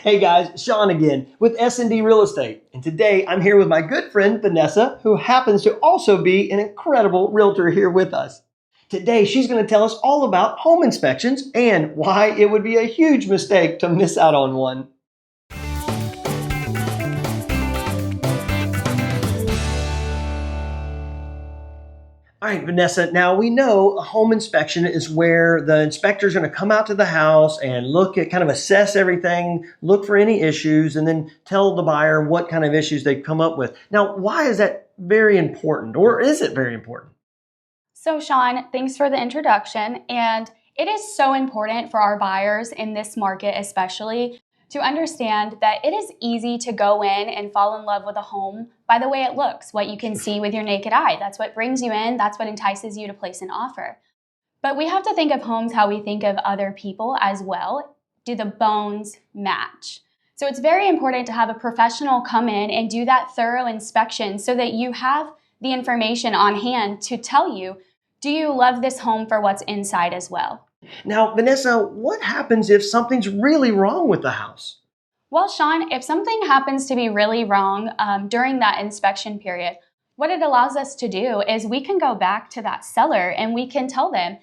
Hey guys, Shawn again with S&D Real Estate. And today I'm here with my good friend Vanessa, who happens to also be an incredible realtor here with us. Today she's going to tell us all about home inspections and why it would be a huge mistake to miss out on one. All right, Vanessa, now we know a home inspection is where the inspector is going to come out to the house and look at, kind of assess everything, look for any issues, and then tell the buyer what kind of issues they come up with. Now, why is that very important, or is it very important? So, Shawn, thanks for the introduction. And it is so important for our buyers in this market, especially, to understand that it is easy to go in and fall in love with a home by the way it looks, what you can see with your naked eye. That's what brings you in. That's what entices you to place an offer. But we have to think of homes how we think of other people as well. Do the bones match? So it's very important to have a professional come in and do that thorough inspection so that you have the information on hand to tell you, do you love this home for what's inside as well? Now, Vanessa, what happens if something's really wrong with the house? Well, Shawn, if something happens to be really wrong during that inspection period, what it allows us to do is we can go back to that seller and we can tell them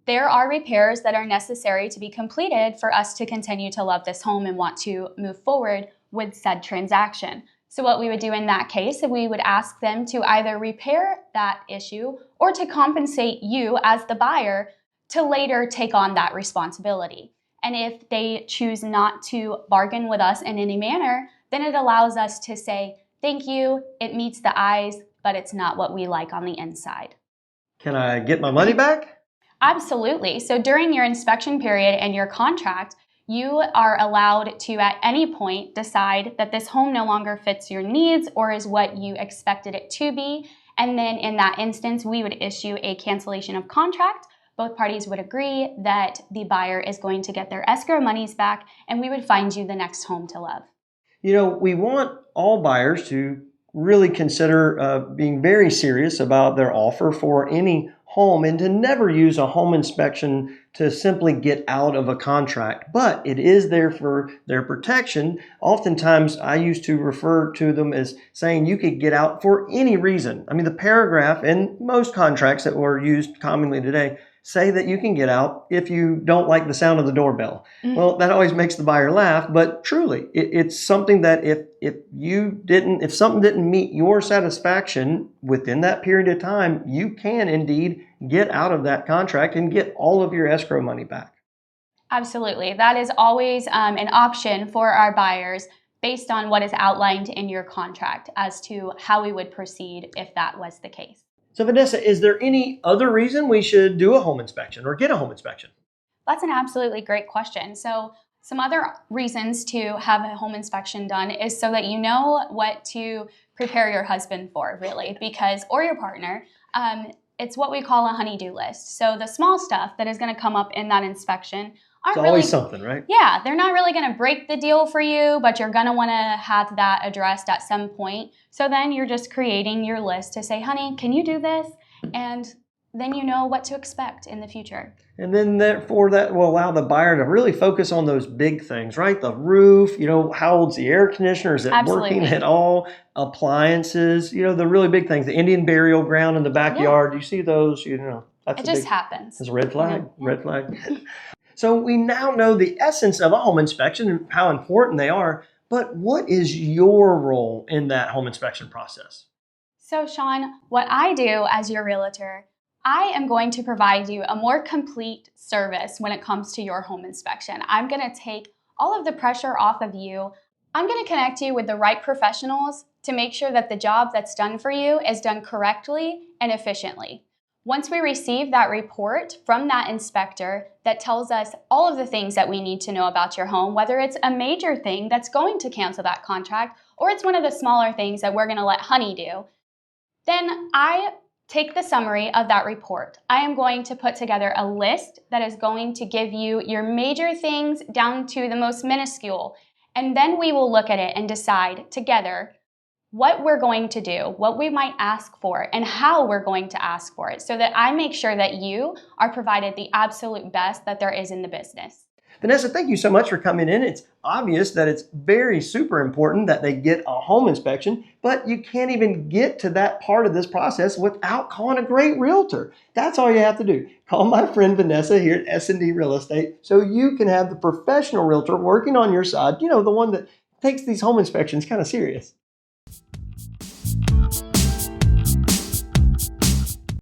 there are repairs that are necessary to be completed for us to continue to love this home and want to move forward with said transaction. So what we would do in that case is we would ask them to either repair that issue or to compensate you as the buyer to later take on that responsibility. And if they choose not to bargain with us in any manner, then it allows us to say, thank you, it meets the eyes, but it's not what we like on the inside. Can I get my money back? Absolutely. So during your inspection period and your contract, you are allowed to at any point decide that this home no longer fits your needs or is what you expected it to be. And then in that instance, we would issue a cancellation of contract. Both parties would agree that the buyer is going to get their escrow monies back, and we would find you the next home to love. You know, we want all buyers to really consider being very serious about their offer for any home and to never use a home inspection to simply get out of a contract. But it is there for their protection. Oftentimes, I used to refer to them as saying you could get out for any reason. I mean, the paragraph in most contracts that were used commonly today say that you can get out if you don't like the sound of the doorbell. Mm-hmm. Well, that always makes the buyer laugh, but truly, it's something that if something didn't meet your satisfaction within that period of time, you can indeed get out of that contract and get all of your escrow money back. Absolutely. That is always an option for our buyers based on what is outlined in your contract as to how we would proceed if that was the case. So Vanessa, is there any other reason we should do a home inspection or get a home inspection? That's an absolutely great question. So some other reasons to have a home inspection done is so that you know what to prepare your husband for, really, or your partner. It's what we call a honey-do list. So the small stuff that is going to come up in that inspection it's always something, right? Yeah, they're not really going to break the deal for you, but you're going to want to have that addressed at some point. So then you're just creating your list to say, honey, can you do this? And then you know what to expect in the future. And then therefore that will allow the buyer to really focus on those big things, right? The roof, how old's the air conditioner? Is it working at all? Appliances, the really big things, the Indian burial ground in the backyard. Yeah. You see those, that's it just happens. It's a red flag, red flag. So we now know the essence of a home inspection and how important they are, but what is your role in that home inspection process? So Shawn, what I do as your realtor, I am going to provide you a more complete service when it comes to your home inspection. I'm going to take all of the pressure off of you. I'm going to connect you with the right professionals to make sure that the job that's done for you is done correctly and efficiently. Once we receive that report from that inspector that tells us all of the things that we need to know about your home, whether it's a major thing that's going to cancel that contract or it's one of the smaller things that we're going to let honey do, then I take the summary of that report. I am going to put together a list that is going to give you your major things down to the most minuscule, and then we will look at it and decide together what we're going to do, what we might ask for, and how we're going to ask for it so that I make sure that you are provided the absolute best that there is in the business. Vanessa, thank you so much for coming in. It's obvious that it's very super important that they get a home inspection, but you can't even get to that part of this process without calling a great realtor. That's all you have to do. Call my friend Vanessa here at S&D Real Estate so you can have the professional realtor working on your side, the one that takes these home inspections kind of serious.